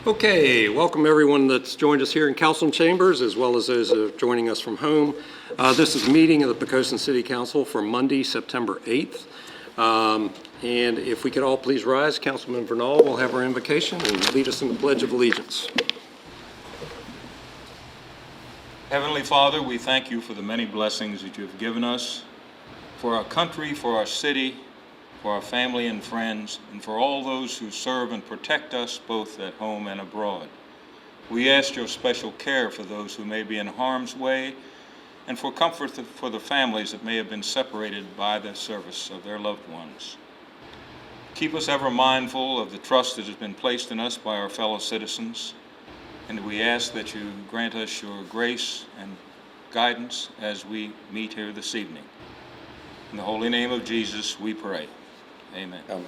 Okay, welcome everyone that's joined us here in council chambers, as well as those joining us from home. This is a meeting of the Poquoson City Council for Monday, September 8th. And if we could all please rise, Councilman Vernal will have our invocation and lead us in the Pledge of Allegiance. Heavenly Father, we thank you for the many blessings that you have given us, for our country, for our city, for our family and friends, and for all those who serve and protect us both at home and abroad. We ask your special care for those who may be in harm's way, and for comfort for the families that may have been separated by the service of their loved ones. Keep us ever mindful of the trust that has been placed in us by our fellow citizens, and we ask that you grant us your grace and guidance as we meet here this evening. In the holy name of Jesus, we pray. Amen. Amen.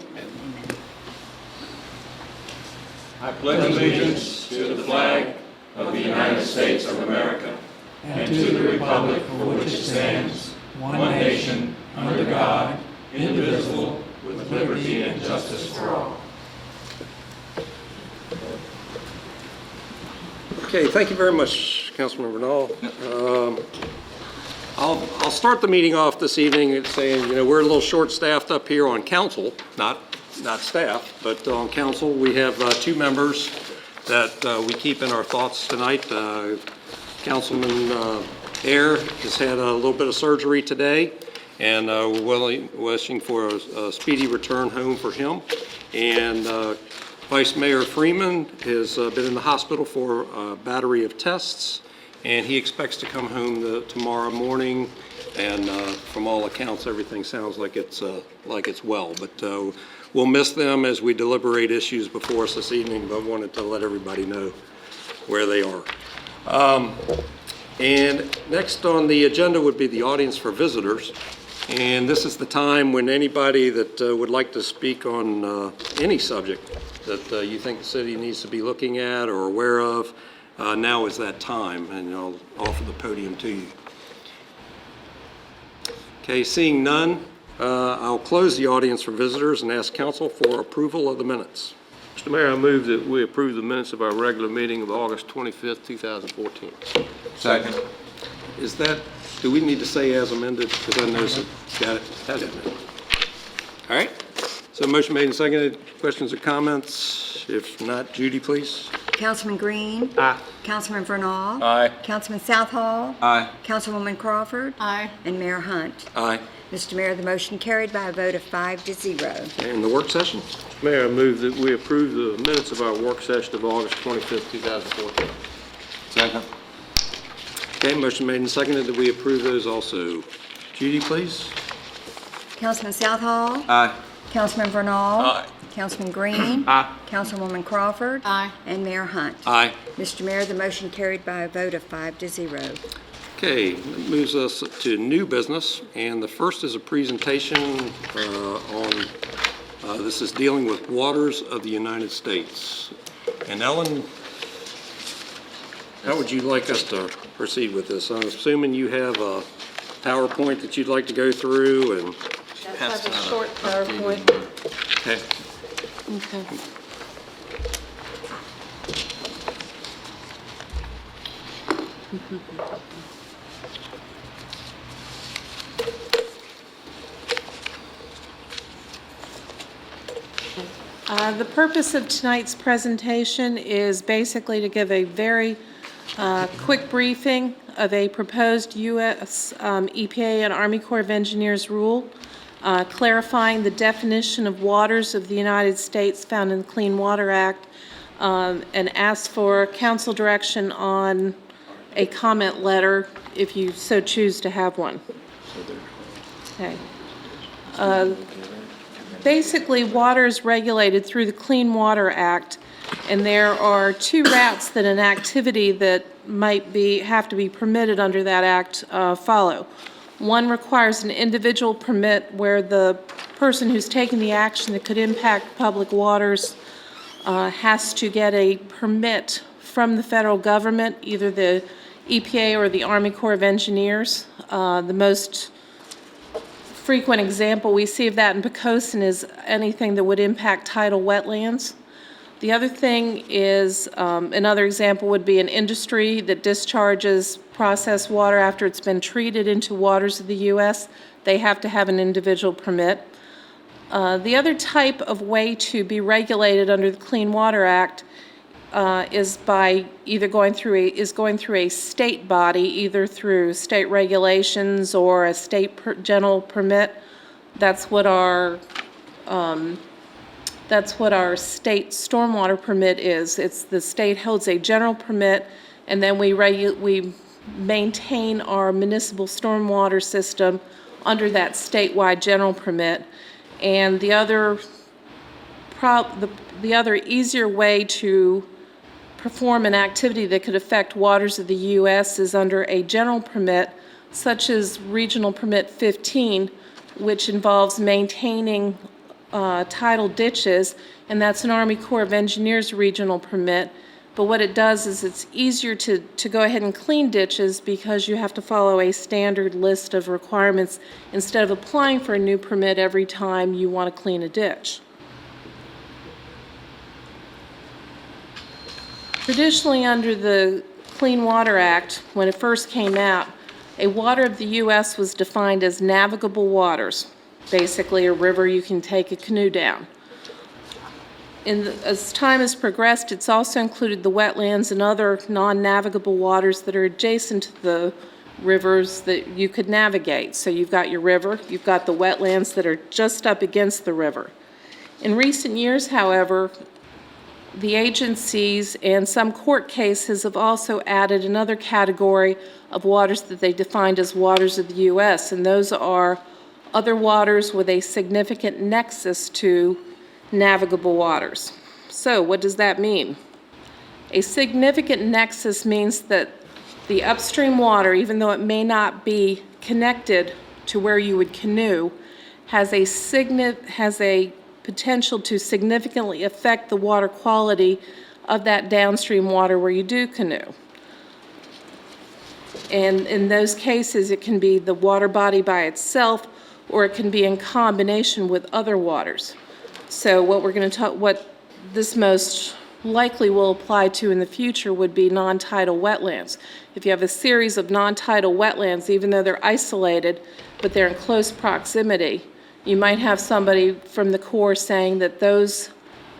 I pledge allegiance to the flag of the United States of America and to the republic for which it stands, one nation, under God, indivisible, with liberty and justice for all. Okay, thank you very much, Councilman Vernal. I'll start the meeting off this evening saying, we're a little short-staffed up here on council, not staff, but on council we have two members that we keep in our thoughts tonight. Councilman Ayer has had a little bit of surgery today, and we're wishing for a speedy return home for him. And Vice Mayor Freeman has been in the hospital for a battery of tests, and he expects to come home tomorrow morning. And from all accounts, everything sounds like it's well. But we'll miss them as we deliberate issues before us this evening. But wanted to let everybody know where they are. And next on the agenda would be the audience for visitors. And this is the time when anybody that would like to speak on any subject that you think the city needs to be looking at or aware of, now is that time, and I'll offer the podium to you. Okay, seeing none, I'll close the audience for visitors and ask council for approval of the minutes. Mr. Mayor, I move that we approve the minutes of our regular meeting of August 25th, 2014. Second. Do we need to say as amended? Because I noticed it. Got it. Has it. All right. So motion made and seconded. Questions or comments? If not, Judy, please. Councilman Green. Aye. Councilman Vernal. Aye. Councilman Southall. Aye. Councilwoman Crawford. Aye. And Mayor Hunt. Aye. Mr. Mayor, the motion carried by a vote of 5-0. And the work session? Mr. Mayor, I move that we approve the minutes of our work session of August 25th, 2014. Second. Okay, motion made and seconded that we approve those also. Judy, please. Councilman Southall. Aye. Councilman Vernal. Aye. Councilman Green. Aye. Councilwoman Crawford. Aye. And Mayor Hunt. Aye. Mr. Mayor, the motion carried by a vote of 5-0. Okay, that moves us to new business, and the first is a presentation on, this is dealing with waters of the United States. And Ellen, how would you like us to proceed with this? I'm assuming you have a PowerPoint that you'd like to go through and... That's a short PowerPoint. Okay. Okay. The purpose of tonight's presentation is basically to give a very quick briefing of a proposed U.S. EPA and Army Corps of Engineers rule clarifying the definition of waters of the United States found in the Clean Water Act, and ask for council direction on a comment letter if you so choose to have one. Okay. Basically, water is regulated through the Clean Water Act, and there are two routes that an activity that might have to be permitted under that act follow. One requires an individual permit where the person who's taking the action that could impact public waters has to get a permit from the federal government, either the EPA or the Army Corps of Engineers. The most frequent example we see of that in Poquoson is anything that would impact tidal wetlands. The other thing is, another example would be an industry that discharges processed water after it's been treated into waters of the U.S. They have to have an individual permit. The other type of way to be regulated under the Clean Water Act is by either going through a state body, either through state regulations or a state general permit. That's what our state stormwater permit is. It's the state holds a general permit, and then we maintain our municipal stormwater system under that statewide general permit. And the other easier way to perform an activity that could affect waters of the U.S. is under a general permit, such as Regional Permit 15, which involves maintaining tidal ditches, and that's an Army Corps of Engineers regional permit. But what it does is it's easier to go ahead and clean ditches because you have to follow a standard list of requirements instead of applying for a new permit every time you want to clean a ditch. Traditionally, under the Clean Water Act, when it first came out, a water of the U.S. was defined as navigable waters, basically a river you can take a canoe down. As time has progressed, it's also included the wetlands and other non-navigable waters that are adjacent to the rivers that you could navigate. So you've got your river, you've got the wetlands that are just up against the river. In recent years, however, the agencies and some court cases have also added another category of waters that they defined as waters of the U.S., and those are other waters with a significant nexus to navigable waters. So what does that mean? A significant nexus means that the upstream water, even though it may not be connected to where you would canoe, has a potential to significantly affect the water quality of that downstream water where you do canoe. And in those cases, it can be the water body by itself, or it can be in combination with other waters. So what this most likely will apply to in the future would be non-tidal wetlands. If you have a series of non-tidal wetlands, even though they're isolated, but they're in close proximity, you might have somebody from the Corps saying that those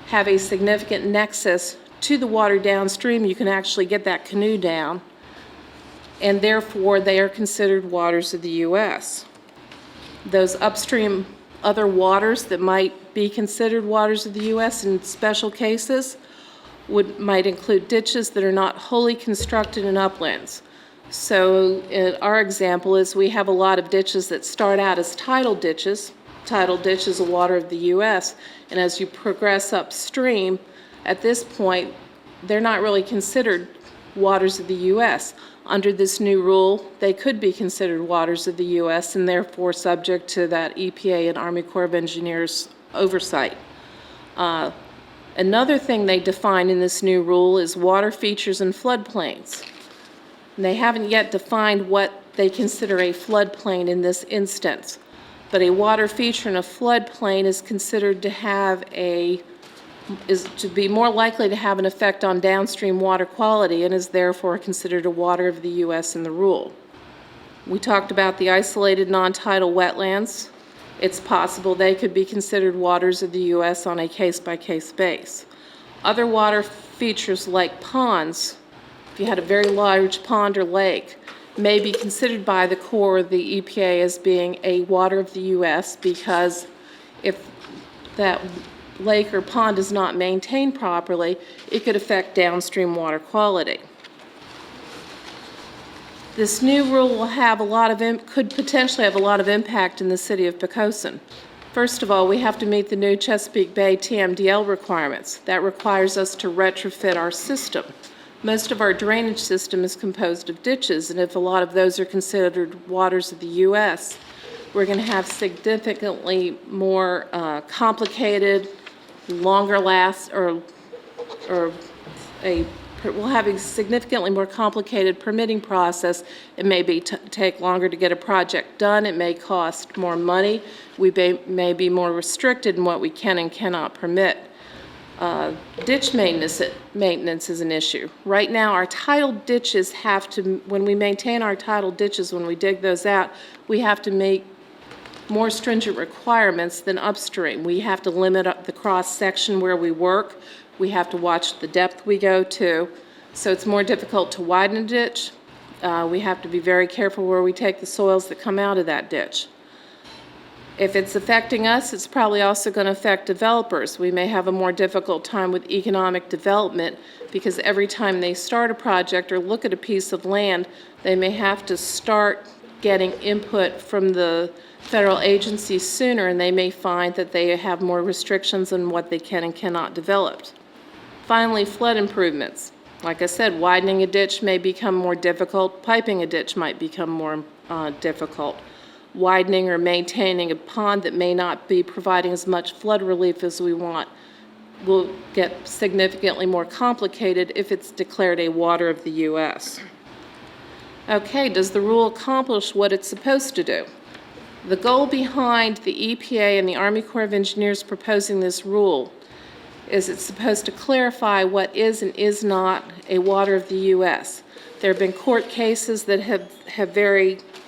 have a significant nexus to the water downstream. You can actually get that canoe down, and therefore they are considered waters of the U.S. Those upstream other waters that might be considered waters of the U.S. in special cases might include ditches that are not wholly constructed in uplands. So our example is we have a lot of ditches that start out as tidal ditches. Tidal ditch is a water of the U.S., and as you progress upstream, at this point, they're not really considered waters of the U.S. Under this new rule, they could be considered waters of the U.S. and therefore subject to that EPA and Army Corps of Engineers oversight. Another thing they define in this new rule is water features and floodplains. And they haven't yet defined what they consider a floodplain in this instance, but a water feature in a floodplain is considered to be more likely to have an effect on downstream water quality and is therefore considered a water of the U.S. in the rule. We talked about the isolated non-tidal wetlands. It's possible they could be considered waters of the U.S. on a case-by-case basis. Other water features like ponds, if you had a very large pond or lake, may be considered by the Corps or the EPA as being a water of the U.S. because if that lake or pond is not maintained properly, it could affect downstream water quality. This new rule will could potentially have a lot of impact in the city of Poquoson. First of all, we have to meet the new Chesapeake Bay TMDL requirements. That requires us to retrofit our system. Most of our drainage system is composed of ditches, and if a lot of those are considered waters of the U.S., we're going to have significantly more complicated, longer last, we'll have a significantly more complicated permitting process. It may take longer to get a project done. It may cost more money. We may be more restricted in what we can and cannot permit. Ditch maintenance is an issue. Right now, our tidal ditches have to, when we maintain our tidal ditches, when we dig those out, we have to make more stringent requirements than upstream. We have to limit up the cross-section where we work. We have to watch the depth we go to. So it's more difficult to widen a ditch. We have to be very careful where we take the soils that come out of that ditch. If it's affecting us, it's probably also going to affect developers. We may have a more difficult time with economic development because every time they start a project or look at a piece of land, they may have to start getting input from the federal agencies sooner, and they may find that they have more restrictions on what they can and cannot develop. Finally, flood improvements. Like I said, widening a ditch may become more difficult. Piping a ditch might become more difficult. Widening or maintaining a pond that may not be providing as much flood relief as we want will get significantly more complicated if it's declared a water of the U.S. Okay, does the rule accomplish what it's supposed to do? The goal behind the EPA and the Army Corps of Engineers proposing this rule is it's supposed to clarify what is and is not a water of the U.S. There have been court cases that have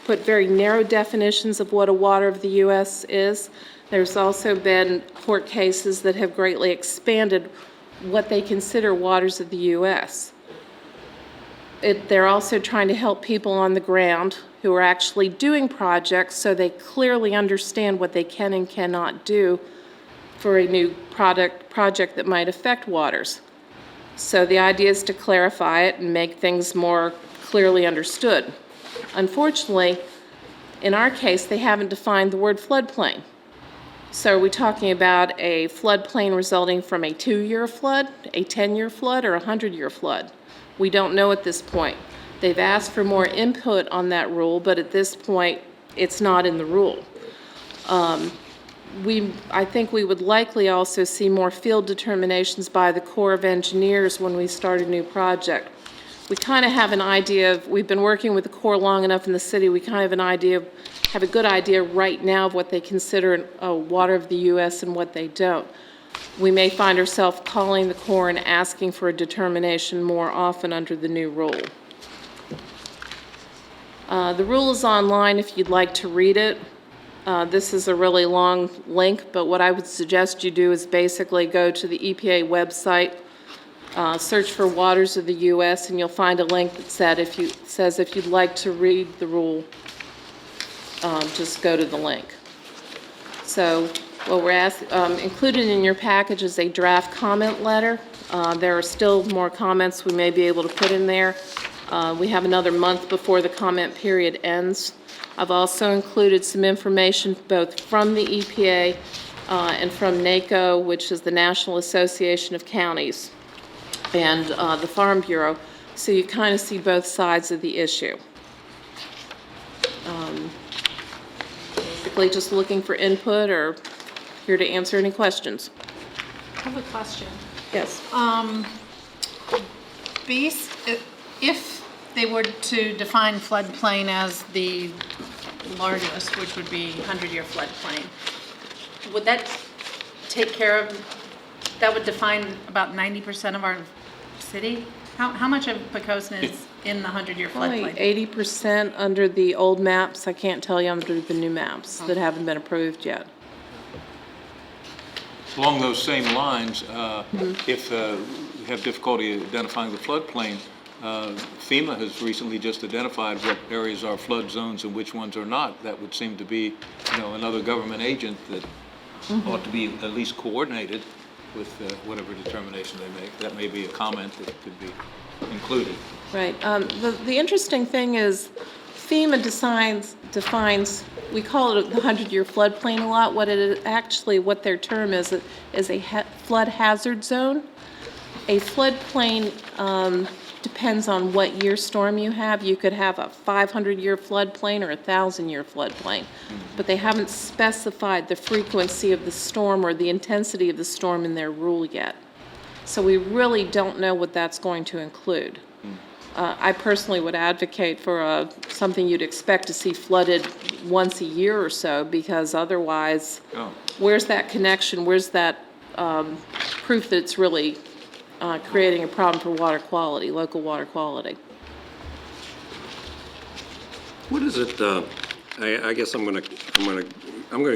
put very narrow definitions of what a water of the U.S. is. There's also been court cases that have greatly expanded what they consider waters of the U.S. They're also trying to help people on the ground who are actually doing projects so they clearly understand what they can and cannot do for a new project that might affect waters. So the idea is to clarify it and make things more clearly understood. Unfortunately, in our case, they haven't defined the word floodplain. So are we talking about a floodplain resulting from a 2-year flood, a 10-year flood, or a 100-year flood? We don't know at this point. They've asked for more input on that rule, but at this point, it's not in the rule. I think we would likely also see more field determinations by the Corps of Engineers when we start a new project. We kind of have an idea of, we've been working with the Corps long enough in the city, we kind of have a good idea right now of what they consider a water of the U.S. and what they don't. We may find ourselves calling the Corps and asking for a determination more often under the new rule. The rule is online if you'd like to read it. This is a really long link, but what I would suggest you do is basically go to the EPA website, search for Waters of the U.S., and you'll find a link that says if you'd like to read the rule, just go to the link. So what we're included in your package is a draft comment letter. There are still more comments we may be able to put in there. We have another month before the comment period ends. I've also included some information both from the EPA and from NACO, which is the National Association of Counties, and the Farm Bureau, so you kind of see both sides of the issue. Basically just looking for input or here to answer any questions. I have a question. Yes. If they were to define floodplain as the largest, which would be 100-year floodplain, would that take care of, that would define about 90% of our city? How much of Poquoson is in the 100-year Only floodplain? 80% under the old maps. I can't tell you under the new maps that haven't been approved yet. Along those same lines, if we have difficulty identifying the floodplain, FEMA has recently just identified what areas are flood zones and which ones are not. That would seem to be, another government agent that ought to be at least coordinated with whatever determination they make. That may be a comment that could be included. Right. The interesting thing is FEMA defines, we call it the 100-year floodplain a lot. What their term is a flood hazard zone. A floodplain depends on what year storm you have. You could have a 500-year floodplain or a 1,000-year floodplain, but they haven't specified the frequency of the storm or the intensity of the storm in their rule yet. So we really don't know what that's going to include. I personally would advocate for something you'd expect to see flooded once a year or so, because otherwise, where's that connection? Where's that proof that it's really creating a problem for water quality, local water quality. What is it, I guess I'm gonna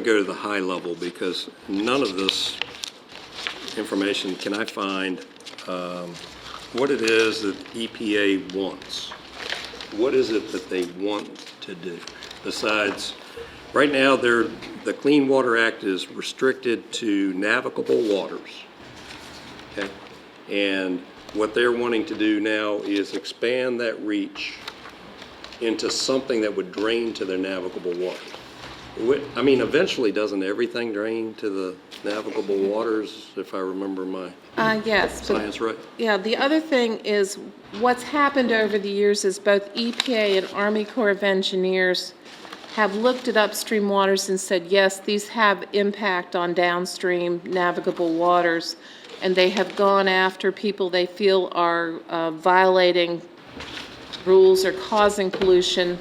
go to the high level because none of this information can I find what it is that EPA wants. What is it that they want to do? Besides, right now, the Clean Water Act is restricted to navigable waters, okay? And what they're wanting to do now is expand that reach into something that would drain to their navigable waters. I mean, eventually, doesn't everything drain to the navigable waters, if I remember my Yes. but- science right? Yeah, the other thing is, what's happened over the years is both EPA and Army Corps of Engineers have looked at upstream waters and said, yes, these have impact on downstream navigable waters, and they have gone after people they feel are violating rules or causing pollution.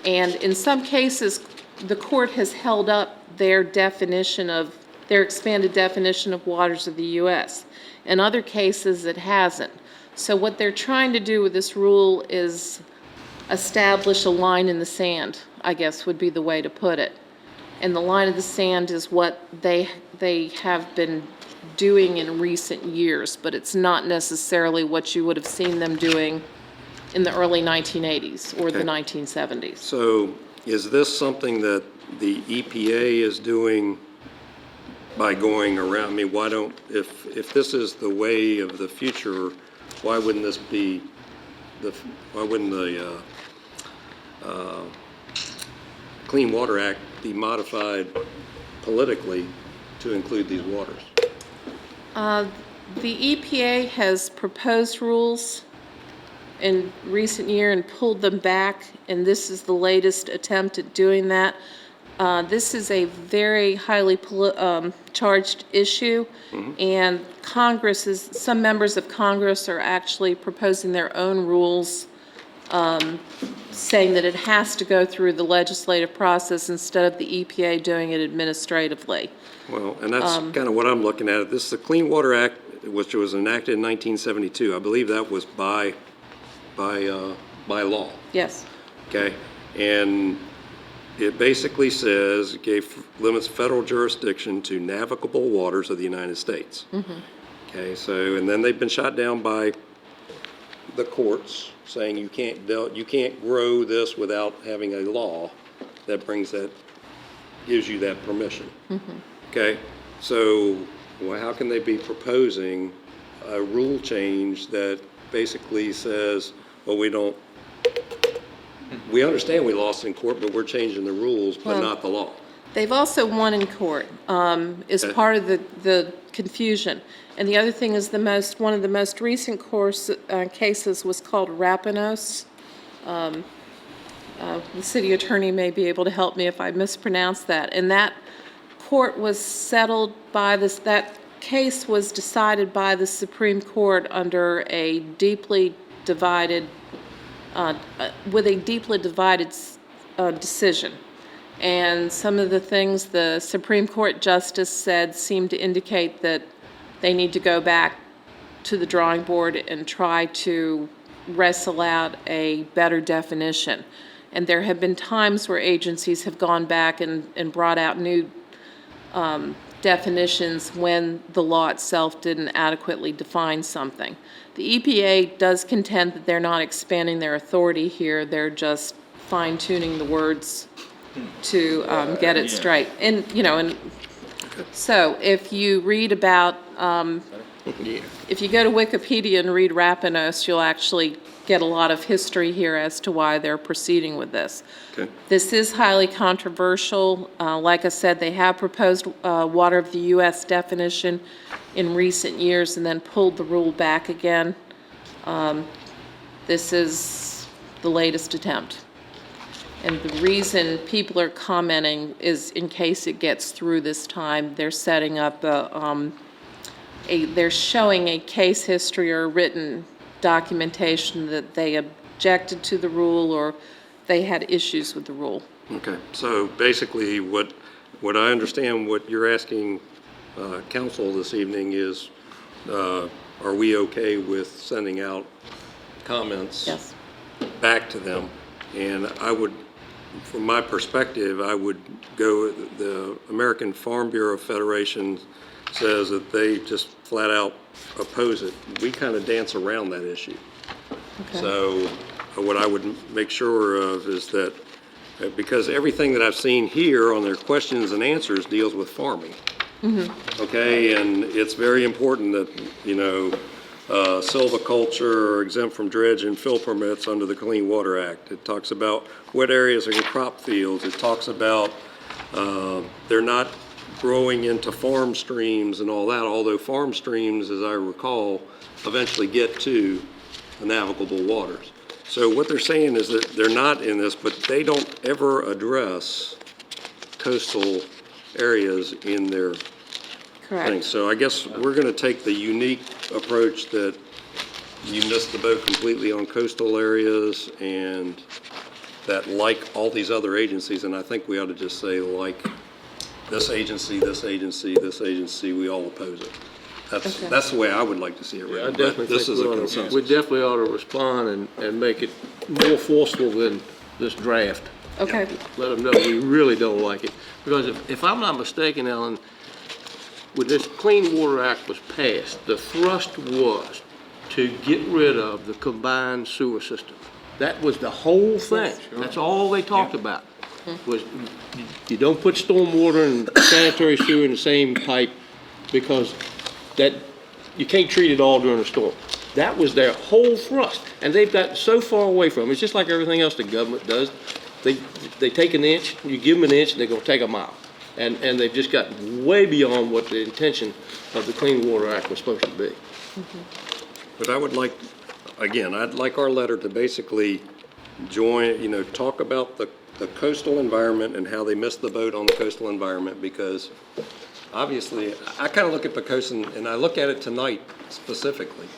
And in some cases, the court has held up their expanded definition of waters of the U.S. In other cases, it hasn't. So what they're trying to do with this rule is establish a line in the sand, I guess would be the way to put it. And the line of the sand is what they have been doing in recent years, but it's not necessarily what you would have seen them doing in the early 1980s or the Okay. 1970s. So is this something that the EPA is doing by going around? I mean, why don't, if this is the way of the future, why wouldn't this be, why wouldn't the Clean Water Act be modified politically to include these waters? The EPA has proposed rules in recent year and pulled them back, and this is the latest attempt at doing that. This is a very highly charged issue, and some members of Congress are actually proposing their own rules, saying that it has to go through the legislative process instead of the EPA doing it administratively. Well, and that's kind of what I'm looking at. This is the Clean Water Act, which was enacted in 1972. I believe that was by law. Yes. Okay, and it basically says limits federal jurisdiction to navigable waters of the United States. Okay, so, and then they've been shot down by the courts saying you can't grow this without having a law that gives you that permission. Okay, so how can they be proposing a rule change that basically says, well, we understand we lost in court, but we're changing the rules, but not the law. They've also won in court, is part of the confusion. And the other thing is one of the most recent cases was called Rapinos. The city attorney may be able to help me if I mispronounce that. And that court was settled by that case was decided by the Supreme Court under a deeply divided decision. And some of the things the Supreme Court justice said seemed to indicate that they need to go back to the drawing board and try to wrestle out a better definition. And there have been times where agencies have gone back and brought out new definitions when the law itself didn't adequately define something. The EPA does contend that they're not expanding their authority here, they're just fine-tuning the words to get it straight. And, so if you read about, if you go to Wikipedia and read Rapinos, you'll actually get a lot of history here as to why they're proceeding with this. Okay. This is highly controversial. Like I said, they have proposed water of the U.S. definition in recent years and then pulled the rule back again. This is the latest attempt. And the reason people are commenting is in case it gets through this time, they're setting up they're showing a case history or written documentation that they objected to the rule or they had issues with the rule. Okay, so basically what I understand what you're asking council this evening is are we okay with sending out comments Yes. back to them? And I would, from my perspective, I would go, the American Farm Bureau Federation says that they just flat out oppose it. We kind of dance around that issue. Okay. So what I would make sure of is that, because everything that I've seen here on their questions and answers deals with farming. Okay, and it's very important that, you know, silviculture are exempt from dredge and fill permits under the Clean Water Act. It talks about wet areas are crop fields. It talks about they're not growing into farm streams and all that, although farm streams, as I recall, eventually get to the navigable waters. So what they're saying is that they're not in this, but they don't ever address coastal areas in their thing. Correct. So I guess we're going to take the unique approach that you missed the boat completely on coastal areas, and that, like all these other agencies, and I think we ought to just say, like this agency, this agency, this agency, we all oppose it. Okay. That's the way I would like to see it I written. but definitely this think is a we consensus. definitely ought to respond and make it more forceful than this draft. Okay. Let them know we really don't like it. Because if I'm not mistaken, Ellen, when this Clean Water Act was passed, the thrust was to get rid of the combined sewer system. That was the whole thing. That's all they talked about, was you don't put stormwater and sanitary sewer in the same pipe because that, you can't treat it all during a storm. That was their whole thrust, and they've got so far away from it. It's just like everything else the government does. They take an inch, you give them an inch, and they're gonna take a mile. And they've just gotten way beyond what the intention of the Clean Water Act was supposed to be. But I would like, again, I'd like our letter to basically join, you know, talk about the coastal environment and how they missed the boat on the coastal environment, because obviously, I kind of look at Poquoson, and I look at it tonight specifically.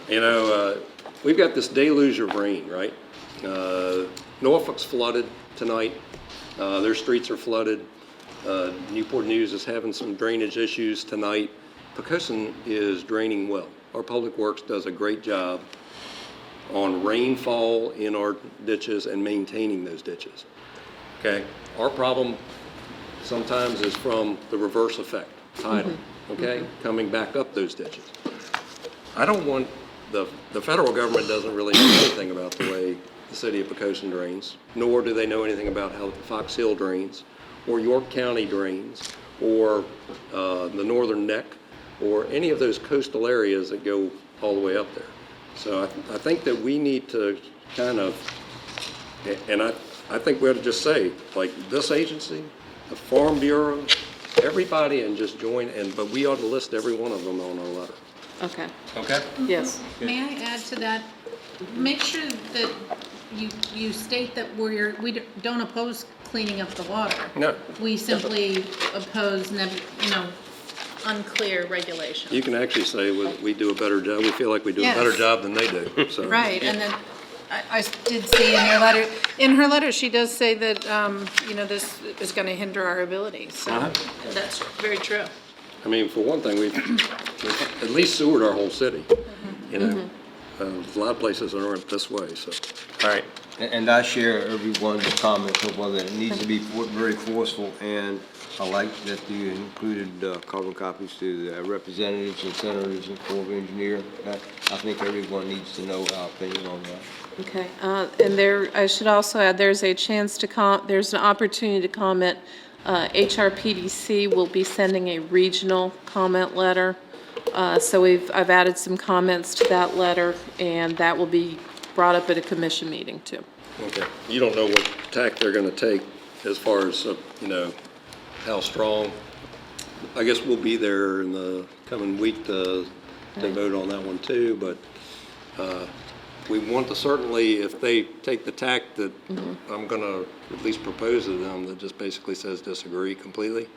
You know, we've got this deluge of rain, right? Norfolk's flooded tonight. Their streets are flooded. Newport News is having some drainage issues tonight. Poquoson is draining well. Our Public Works does a great job on rainfall in our ditches and maintaining those ditches. Okay? Our problem sometimes is from the reverse effect, tidal, okay? Coming back up those ditches. I don't want, the federal government doesn't really know anything about the way the city of Poquoson drains, nor do they know anything about how Fox Hill drains, or York County drains, or the Northern Neck, or any of those coastal areas that go all the way up there. So I think that we need to kind of, and I think we ought to just say, like, this agency, the Farm Bureau, everybody, and just join, but we ought to list every one of them on our letter. Okay. Okay? Yes. May I add to that? Make sure that you state that we don't oppose cleaning up the water. No. We simply oppose, unclear regulations. You can actually say we do a better job, we feel like we do a better Yes. job than they do, so. Right, and then I did see in her letter, she does say that, this is going to hinder our ability, so that's very true. I mean, for one thing, we've at least sewered our whole city, you know? There's a lot of places that aren't this way, so. All right. And I share everyone's comments of whether it needs to be very forceful, and I like that you included carbon copies to the representatives and senators and Corps of Engineers. I think everyone needs to know our opinion on that. Okay, and I should also add, there's a chance to there's an opportunity to comment. HRPDC will be sending a regional comment letter. So I've added some comments to that letter, and that will be brought up at a commission meeting too. Okay. You don't know what tack they're gonna take as far as, how strong. I guess we'll be there in the coming week to vote on that one too, but, we want to certainly, if they take the tack that I'm gonna at least propose to them that just basically says disagree completely,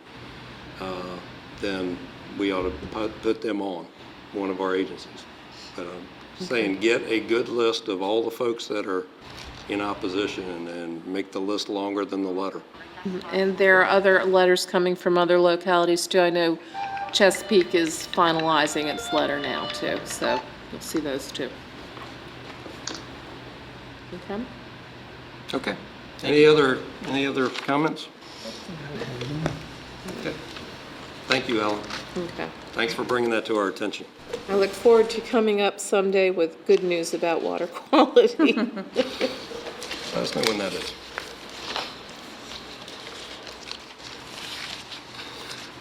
then we ought to put them on one of our agencies. But I'm saying get a good list of all the folks that are in opposition and make the list longer than the letter. And there are other letters coming from other localities too. I know Chesapeake is finalizing its letter now too, so you'll see those two. Okay? Okay. Any other comments? Okay. Thank you, Ellen. Okay. Thanks for bringing that to our attention. I look forward to coming up someday with good news about water quality. Let us know when that is.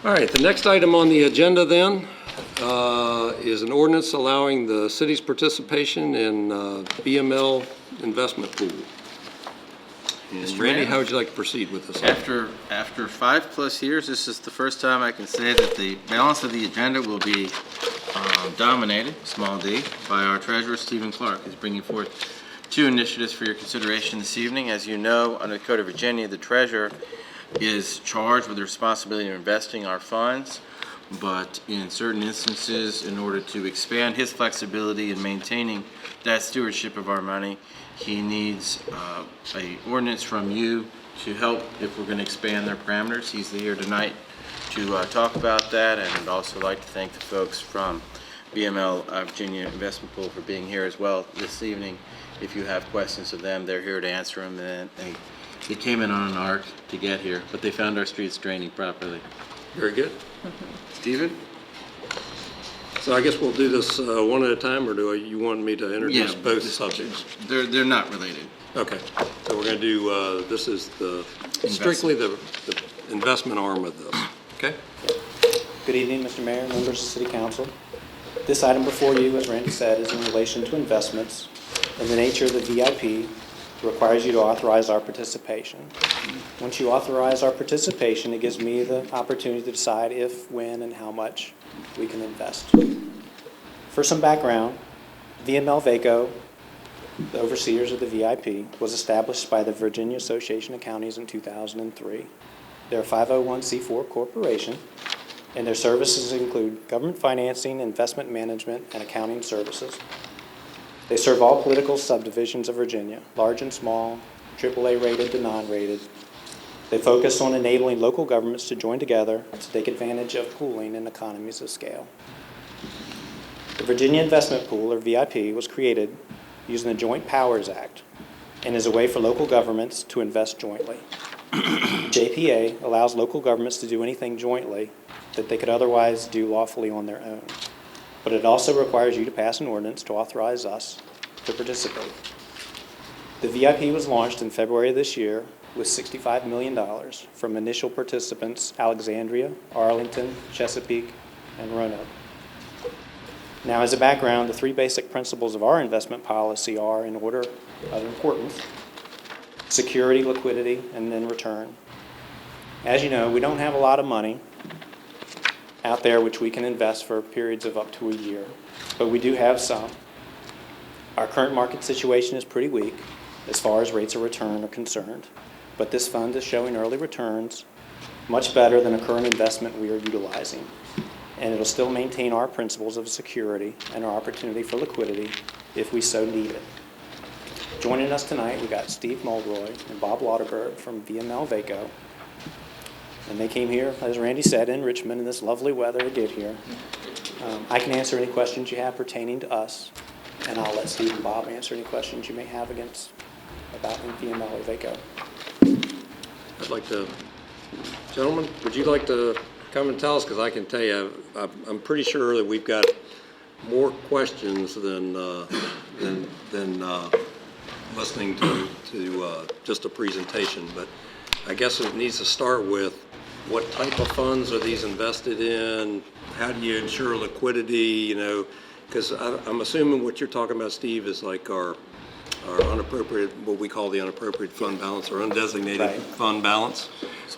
All right, the next item on the agenda then is an ordinance allowing the city's participation in BML investment pool. And Randy, how would you like to proceed with this? After 5+ years, this is the first time I can say that the balance of the agenda will be dominated, small d, by our treasurer, Stephen Clark. He's bringing forth 2 initiatives for your consideration this evening. As you know, under the Code of Virginia, the treasurer is charged with the responsibility of investing our funds, but in certain instances, in order to expand his flexibility in maintaining that stewardship of our money, he needs a ordinance from you to help if we're going to expand their parameters. He's here tonight to talk about that, and I'd also like to thank the folks from BML Virginia Investment Pool for being here as well this evening. If you have questions of them, they're here to answer them. And they came in on an arc to get here, but they found our streets draining properly. Very good. Stephen? So I guess we'll do this one at a time, or do you want me to introduce Yeah, both subjects? They're not related. Okay, so we're going to do, this is strictly the investment arm of this, okay? Good evening, Mr. Mayor, members of City Council. This item before you, as Randy said, is in relation to investments, and the nature of the VIP requires you to authorize our participation. Once you authorize our participation, it gives me the opportunity to decide if, when, and how much we can invest. For some background, VML VACO, the overseers of the VIP, was established by the Virginia Association of Counties in 2003. They're a 501c4 corporation, and their services include government financing, investment management, and accounting services. They serve all political subdivisions of Virginia, large and small, AAA rated to non-rated. They focus on enabling local governments to join together to take advantage of pooling and economies of scale. The Virginia Investment Pool, or VIP, was created using the Joint Powers Act and is a way for local governments to invest jointly. JPA allows local governments to do anything jointly that they could otherwise do lawfully on their own. But it also requires you to pass an ordinance to authorize us to participate. The VIP was launched in February of this year with $65 million from initial participants Alexandria, Arlington, Chesapeake, and Roanoke. Now, as a background, the 3 basic principles of our investment policy are, in order of importance, security, liquidity, and then return. As you know, we don't have a lot of money out there which we can invest for periods of up to a year, but we do have some. Our current market situation is pretty weak as far as rates of return are concerned, but this fund is showing early returns much better than a current investment we are utilizing, and it'll still maintain our principles of security and our opportunity for liquidity if we so need it. Joining us tonight, we got Steve Muldroy and Bob Lauterberg from VML VACO. And they came here, as Randy said, in Richmond in this lovely weather to get here. I can answer any questions you have pertaining to us, and I'll let Steve and Bob answer any questions you may have about VML or VACO. I'd like to, gentlemen, would you like to come and tell us? Because I can tell you, I'm pretty sure that we've got more questions than listening to just a presentation. But I guess it needs to start with, what type of funds are these invested in? How do you ensure liquidity, because I'm assuming what you're talking about, Steve, is like our unappropriated, what we call the unappropriated fund balance, or undesignated Right. fund balance,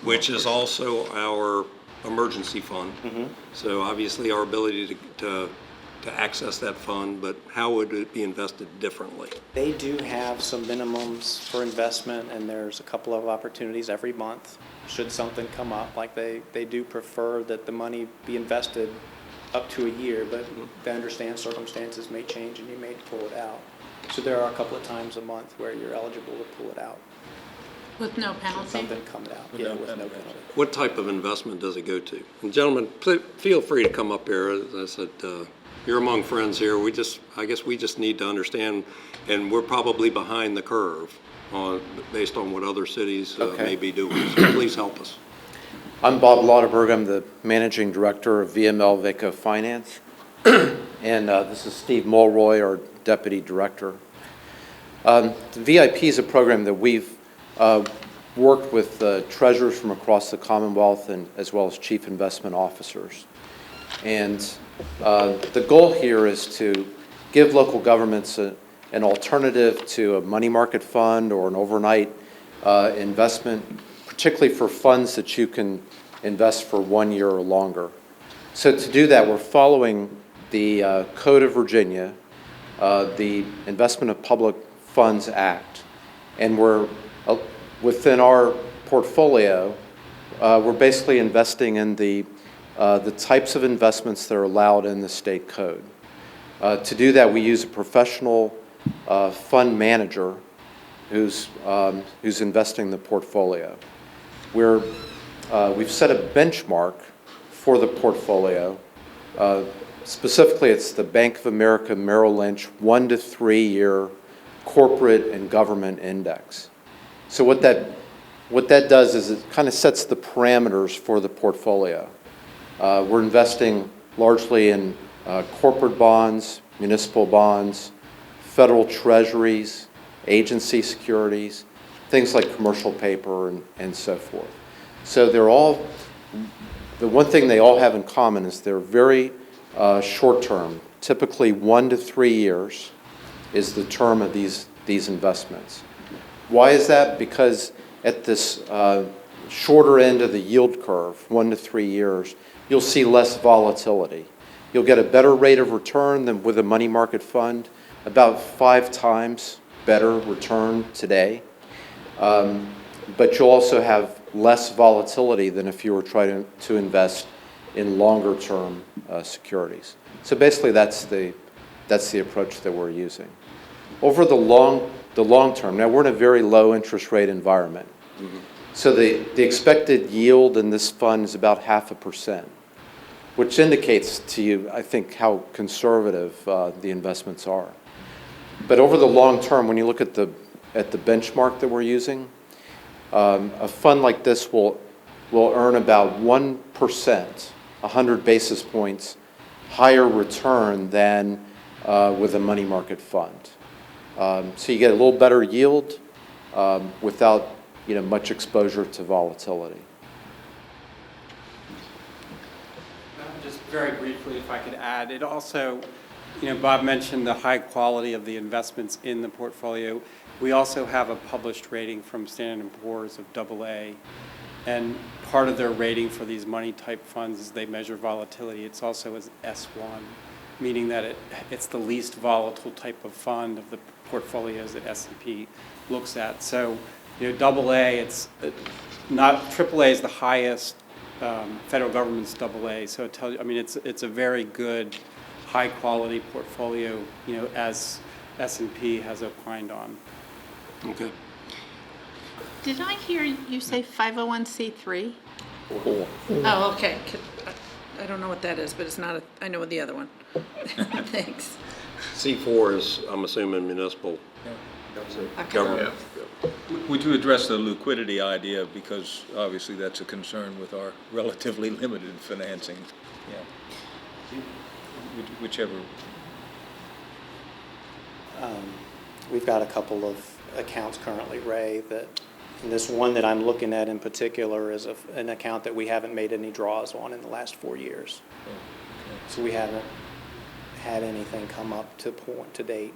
which is also our emergency fund. Mm-hmm. So obviously our ability to access that fund, but how would it be invested differently? They do have some minimums for investment, and there's a couple of opportunities every month should something come up. Like they do prefer that the money be invested up to a year, but they understand circumstances may change and you may pull it out. So there are a couple of times a month where you're eligible to pull it out. With no penalty? Something coming out, yeah, with no penalty. What type of investment does it go to? And gentlemen, feel free to come up here. As I said, you're among friends here. I guess we just need to understand, and we're probably behind the curve based on what other cities Okay. may be doing. So please help us. I'm Bob Lauterberg. I'm the Managing Director of VML Vaco Finance. And this is Steve Mulroy, our Deputy Director. The VIP is a program that we've worked with treasurers from across the Commonwealth and as well as chief investment officers. And the goal here is to give local governments an alternative to a money market fund or an overnight investment, particularly for funds that you can invest for 1 year or longer. So to do that, we're following the Code of Virginia, the Investment of Public Funds Act, and we're within our portfolio, we're basically investing in the types of investments that are allowed in the state code. To do that, we use a professional fund manager who's investing the portfolio. We've set a benchmark for the portfolio. Specifically, it's the Bank of America Merrill Lynch 1 to 3 year corporate and government index. So what that does is it kind of sets the parameters for the portfolio. We're investing largely in corporate bonds, municipal bonds, federal treasuries, agency securities, things like commercial paper and so forth. So the one thing they all have in common is they're very short term. Typically 1 to 3 years is the term of these investments. Why is that? Because at this shorter end of the yield curve, 1 to 3 years, you'll see less volatility. You'll get a better rate of return than with a money market fund, about 5 times better return today. But you'll also have less volatility than if you were trying to invest in longer term securities. So basically that's the approach that we're using. Over the long term, now we're in a very low interest rate environment. Mm-hmm. So the expected yield in this fund is about 0.5%, which indicates to you, I think, how conservative the investments are. But over the long term, when you look at the benchmark that we're using, a fund like this will earn about 1%, 100 basis points higher return than with a money market fund. So you get a little better yield without much exposure to volatility. Just very briefly, if I could add, it also, Bob mentioned the high quality of the investments in the portfolio. We also have a published rating from Standard & Poor's of AA, and part of their rating for these money type funds is they measure volatility. It's also as S1, meaning that it's the least volatile type of fund of the portfolios that S&P looks at. So, AA, it's not, AAA is the highest, federal government's AA, so it tells you, it's a very good, high quality portfolio, as S&P has opined on. Okay. Did I hear you say 501c3? Oh, okay. I don't know what that is, but it's not, I know the other one. Thanks. C4 is, I'm assuming, municipal government. Would you address the liquidity idea, because obviously that's a concern with our relatively limited financing? Yeah. Whichever. We've got a couple of accounts currently, Ray, and this one that I'm looking at in particular is an account that we haven't made any draws on in the last 4 years. Oh, okay. So we haven't had anything come up to date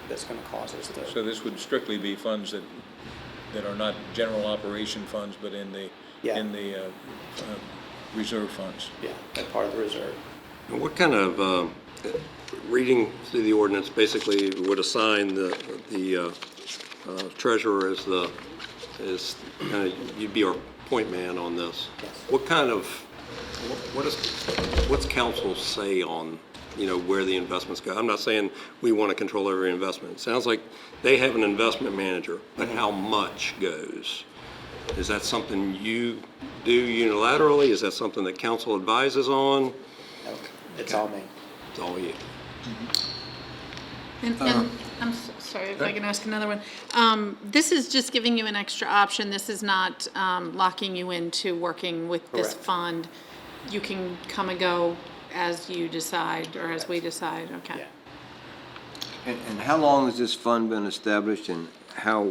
that's going to cause us to. So this would strictly be funds that are not general operation funds, but in the reserve funds. Yeah, that part of the reserve. And what kind of reading through the ordinance basically would assign the treasurer as kind of, you'd be our point man on this. Yes. What kind of What's council's say on, where the investments go? I'm not saying we want to control every investment. It sounds like they have an investment manager, but how much goes? Is that something you do unilaterally? Is that something that council advises on? It's all me. It's all you. And sorry, if I can ask another one. This is just giving you an extra option. This is not locking you into working with this Correct. fund. You can come and go as you decide, or as we decide, okay? Yeah. And how long has this fund been established, and how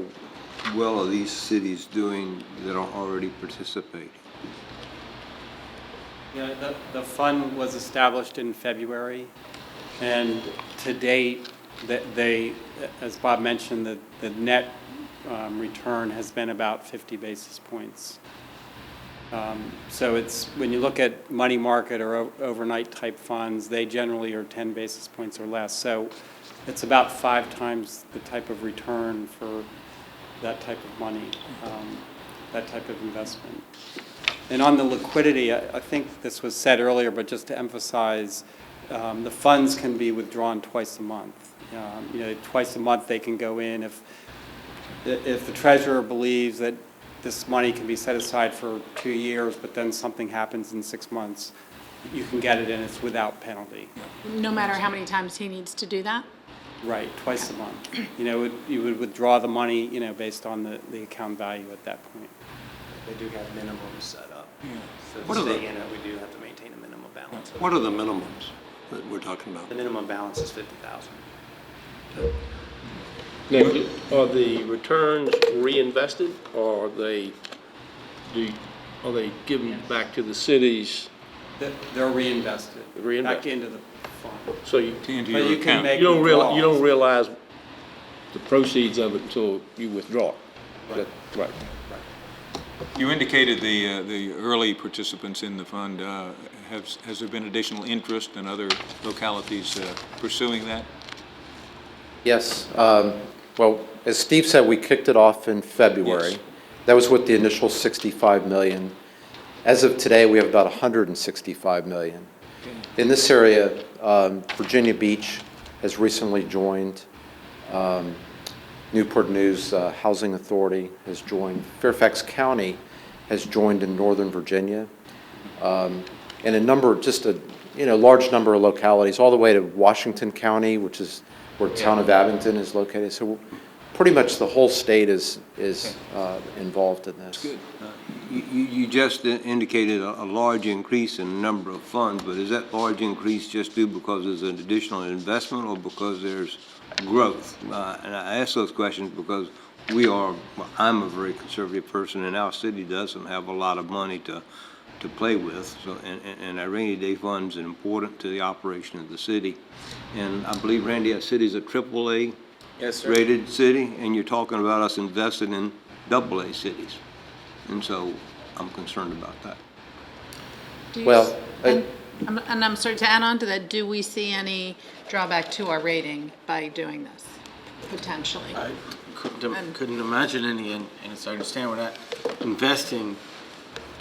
well are these cities doing that are already participating? Yeah, the fund was established in February, and to date, they, as Bob mentioned, the net return has been about 50 basis points. So it's, when you look at money market or overnight type funds, they generally are 10 basis points or less. So it's about 5 times the type of return for that type of money, that type of investment. And on the liquidity, I think this was said earlier, but just to emphasize, the funds can be withdrawn twice a month. Twice a month they can go in if the treasurer believes that this money can be set aside for 2 years, but then something happens in 6 months, you can get it and it's without penalty. No matter how many times he needs to do that? Right, twice a month. You would withdraw the money, based on the account value at that point. They do have minimums set up. So What to are the- stay in it, we do have to maintain a minimum balance. What are the minimums that we're talking about? The minimum balance is 50,000. Now, are the returns reinvested, or are they given back to the cities? They're reinvested. Reinvested. Back into the fund. So you Into But your you can account. make don't withdrawals. realize the proceeds of it until you withdraw it. Right. Right. You indicated the early participants in the fund. Has there been additional interest in other localities pursuing that? Yes. Well, as Steve said, we kicked it off in February. Yes. That was with the initial 65 million. As of today, we have about 165 million. In this area, Virginia Beach has recently joined. Newport News Housing Authority has joined. Fairfax County has joined in Northern Virginia. And a number, just a large number of localities, all the way to Washington County, which is where the town of Abington is located. So pretty much the whole state is involved in this. Good. You just indicated a large increase in the number of funds, but is that large increase just due because there's an additional investment or because there's growth? And I ask those questions because I'm a very conservative person, and our city doesn't have a lot of money to play with. So, and our rainy day funds are important to the operation of the city. And I believe, Randy, our city's a AAA Yes, sir. rated city, and you're talking about us investing in AA cities. And so I'm concerned about that. Well, And I'm sorry, to add on to that, do we see any drawback to our rating by doing this, potentially? I couldn't imagine any, and as I understand, we're not investing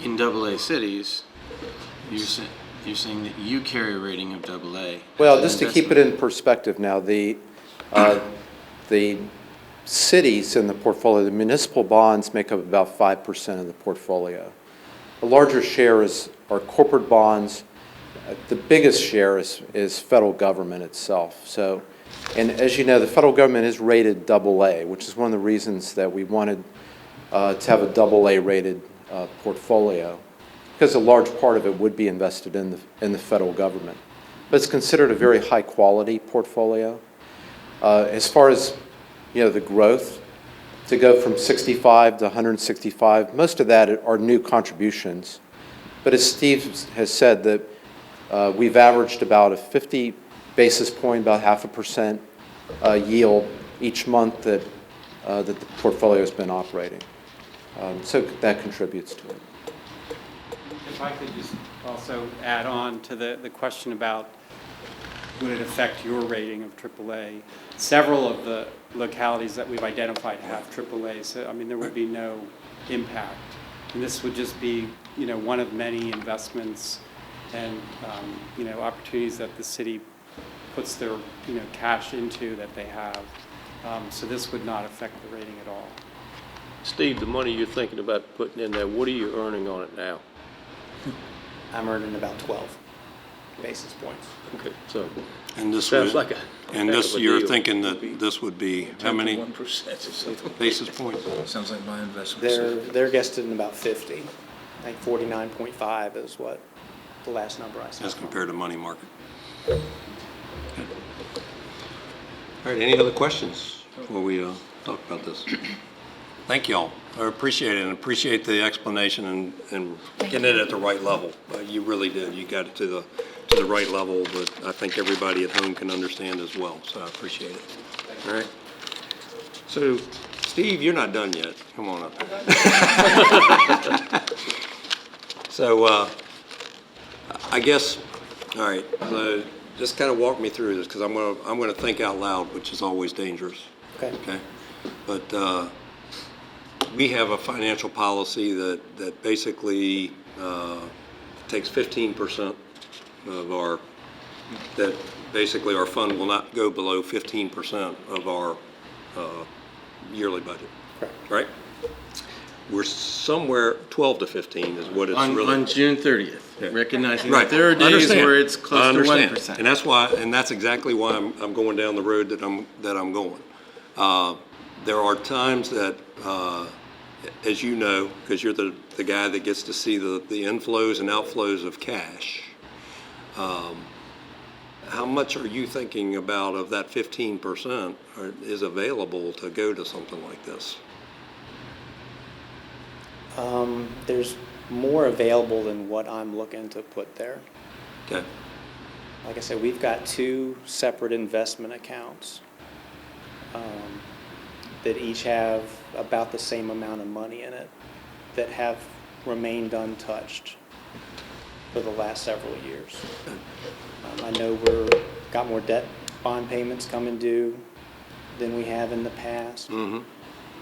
in AA cities. You're saying that you carry a rating of AA. Well, just to keep it in perspective now, the cities in the portfolio, the municipal bonds make up about 5% of the portfolio. The larger share are corporate bonds. The biggest share is federal government itself. So, and as you know, the federal government is rated AA, which is one of the reasons that we wanted to have a AA rated portfolio, because a large part of it would be invested in the federal government. But it's considered a very high quality portfolio. As far as the growth, to go from 65 to 165, most of that are new contributions. But as Steve has said, that we've averaged about a 50 basis point, about 0.5% yield each month that the portfolio has been operating. So that contributes to it. If I could just also add on to the question about would it affect your rating of AAA? Several of the localities that we've identified have AAA, so I mean there would be no impact. And this would just be one of many investments and, opportunities that the city puts their, cash into that they have. So this would not affect the rating at all. Steve, the money you're thinking about putting in there, what are you earning on it now? I'm earning about 12 basis points. Okay, so And this sounds would, like and heck this, of a you're deal. thinking that this would be how many 1% or something. basis points? Sounds like my investment. They're guessing about 50. I think 49.5 is what the last number I saw. As compared to money market. Okay. All right, any other questions before we talk about this? Thank y'all. I appreciate it and appreciate the explanation and getting it at the right level. You really did. You got it to the right level that I think everybody at home can understand as well. So I appreciate it. All right. So, Steve, you're not done yet. Come on up. So, I guess, all right, so just kind of walk me through this because I'm gonna think out loud, which is always dangerous. Okay. Okay? But we have a financial policy that basically takes 15% of our, that basically our fund will not go below 15% of our yearly budget. Correct. Right? We're somewhere 12 to 15 is what it's On really. June 30th, recognizing Right. that there are days Understand. where it's I close to understand. 1%. And that's why, and that's exactly why I'm going down the road that I'm going. There are times that, as you know, because you're the guy that gets to see the inflows and outflows of cash, how much are you thinking about of that 15% is available to go to something like this? There's more available than what I'm looking to put there. Okay. Like I said, we've got 2 separate investment accounts that each have about the same amount of money in it that have remained untouched for the last several years. I know got more debt bond payments coming due than we have in the past,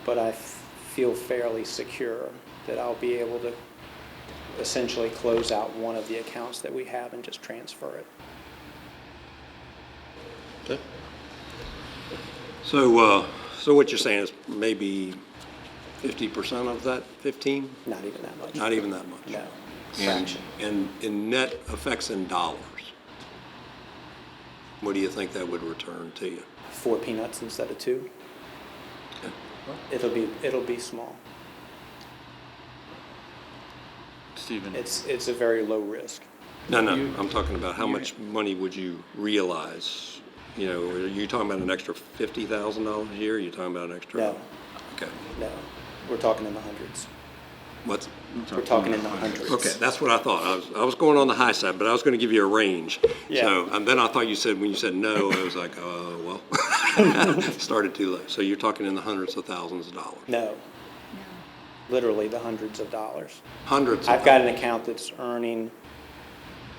but I feel fairly secure that I'll be able to essentially close out one of the accounts that we have and just transfer it. Okay. So what you're saying is maybe 50% of that 15? Not even that much. Not even that much? No, And, fraction. and in net effects in dollars, what do you think that would return to you? 4 peanuts instead of 2. Okay. It'll be small. Stephen. It's a very low risk. No, I'm talking about how much money would you realize? You know, are you talking about an extra $50,000 a year? Or are you talking about an extra? No, Okay. no, we're talking in the hundreds. What's? We're talking in the hundreds. Okay, that's what I thought. I was going on the high side, but I was going to give you a range. Yeah. So, and then I thought you said, when you said no, I was like, oh, well, started too low. So you're talking in the hundreds of thousands of dollars. No. Literally the hundreds of dollars. Hundreds. I've got an account that's earning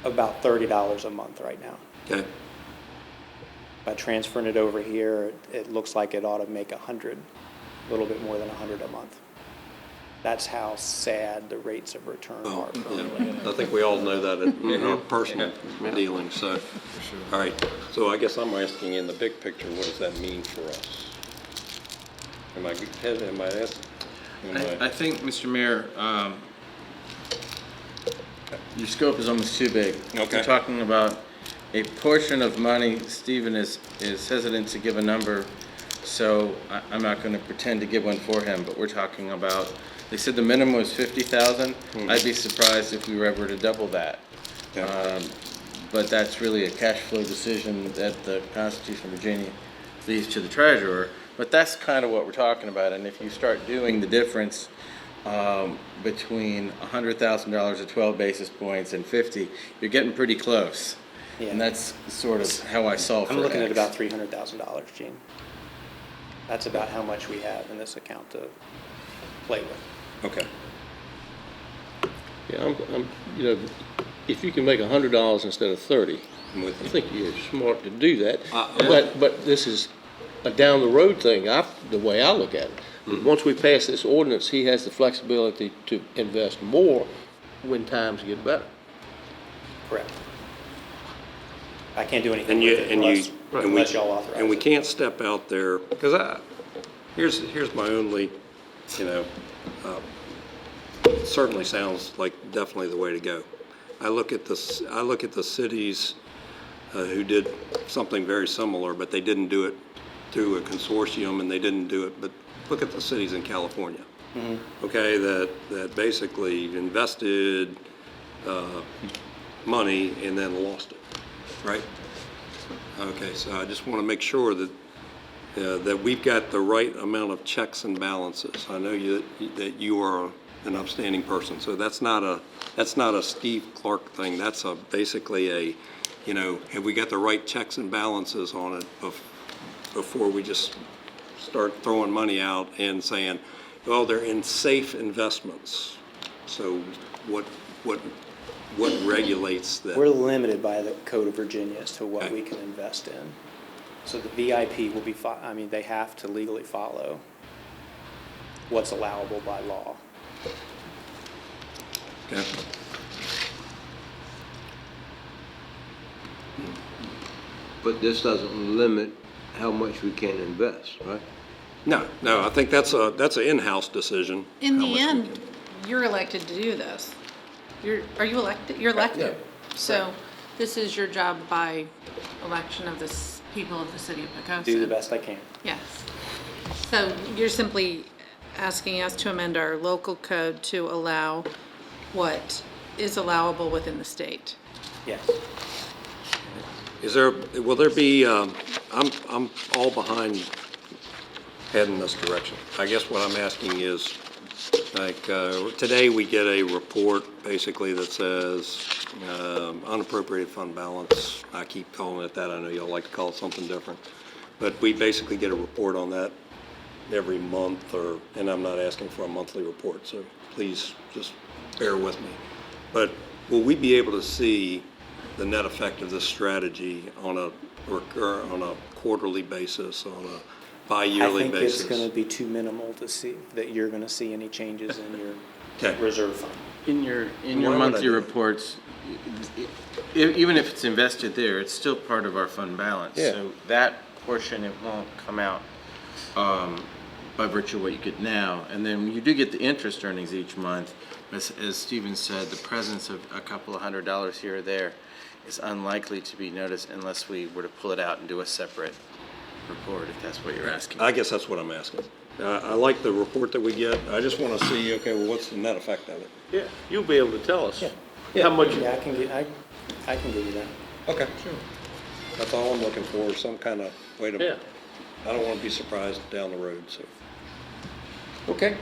about $30 a month right now. Okay. By transferring it over here, it looks like it ought to make 100, a little bit more than 100 a month. That's how sad the rates of return are. Yeah. I think we all know that in our personal dealings. So, all right. So I guess I'm asking in the big picture, what does that mean for us? Am I asking? I think, Mr. Mayor, your scope is almost too big. Okay. You're talking about a portion of money. Stephen is hesitant to give a number, so I'm not going to pretend to give one for him, but we're talking about, they said the minimum was 50,000. I'd be surprised if we were ever to double that. Okay. But that's really a cash flow decision that the Constitution of Virginia leaves to the treasurer. But that's kind of what we're talking about, and if you start doing the difference between $100,000 at 12 basis points and 50, you're getting pretty close. Yeah. And that's sort of how I solve for I'm looking at X. about $300,000, Gene. That's about how much we have in this account to play with. Okay. Yeah, if you can make $100 instead of 30, I'm with I you. think you're smart to do that. But this is a down the road thing, the way I look at it. Once we pass this ordinance, he has the flexibility to invest more when times get better. Correct. I can't do anything And with it unless y'all authorize and we it. can't step out there, because here's my only, you know, it certainly sounds like definitely the way to go. I look at the cities who did something very similar, but they didn't do it through a consortium, and they didn't do it, but look at the cities in California. Okay, that basically invested money and then lost it, right? Okay, so I just want to make sure that that we've got the right amount of checks and balances. I know that you are an upstanding person, so that's not a Steve Clark thing. That's basically a, you know, have we got the right checks and balances on it before we just start throwing money out and saying, well, they're in safe investments. So what regulates that? We're limited by the Code of Virginia as to what we can invest in. So the VIP will be, they have to legally follow what's allowable by law. Okay. But this doesn't limit how much we can invest, right? No, I think that's an in-house decision. In how the much we end, can- you're elected to do this. Are you elected? You're elected. So this is your job by election of the people of the city of Poquoson. Do the best I can. Yes. So you're simply asking us to amend our local code to allow what is allowable within the state. Yes. Will there be, I'm all behind heading this direction. I guess what I'm asking is, like, today we get a report basically that says unappropriated fund balance. I keep calling it that. I know y'all like to call it something different. But we basically get a report on that every month, and I'm not asking for a monthly report, so please just bear with me. But will we be able to see the net effect of this strategy on a quarterly basis, on a bi-yearly basis? I think it's going to be too minimal to see that you're going to see any changes in your reserve fund. In your Why would I monthly do that? reports, even if it's invested there, it's still part of our fund balance. Yeah. So that portion, it won't come out by virtue of what you get now. And then you do get the interest earnings each month. As Stephen said, the presence of a couple of $100 here or there is unlikely to be noticed unless we were to pull it out and do a separate report, if that's what you're asking. I guess that's what I'm asking. I like the report that we get. I just want to see, okay, well, what's the net effect of it? Yeah, you'll be able to tell us how much. Yeah, I can give you that. Okay, sure. That's all I'm looking for, some kind of way to, Yeah. I don't want to be surprised down the road, so. Okay.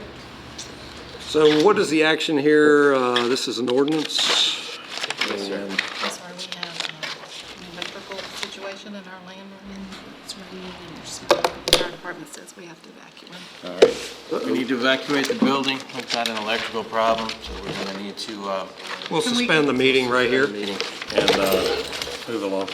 So what is the action here? This is an ordinance. Yes, sir. And I'm sorry, we have an electrical situation in our land it's raining and there's smoke. Our department says we have to evacuate. All right. We need to evacuate the building. We've got an electrical problem, so we're going to need to We'll suspend the meeting right here meeting. and move along.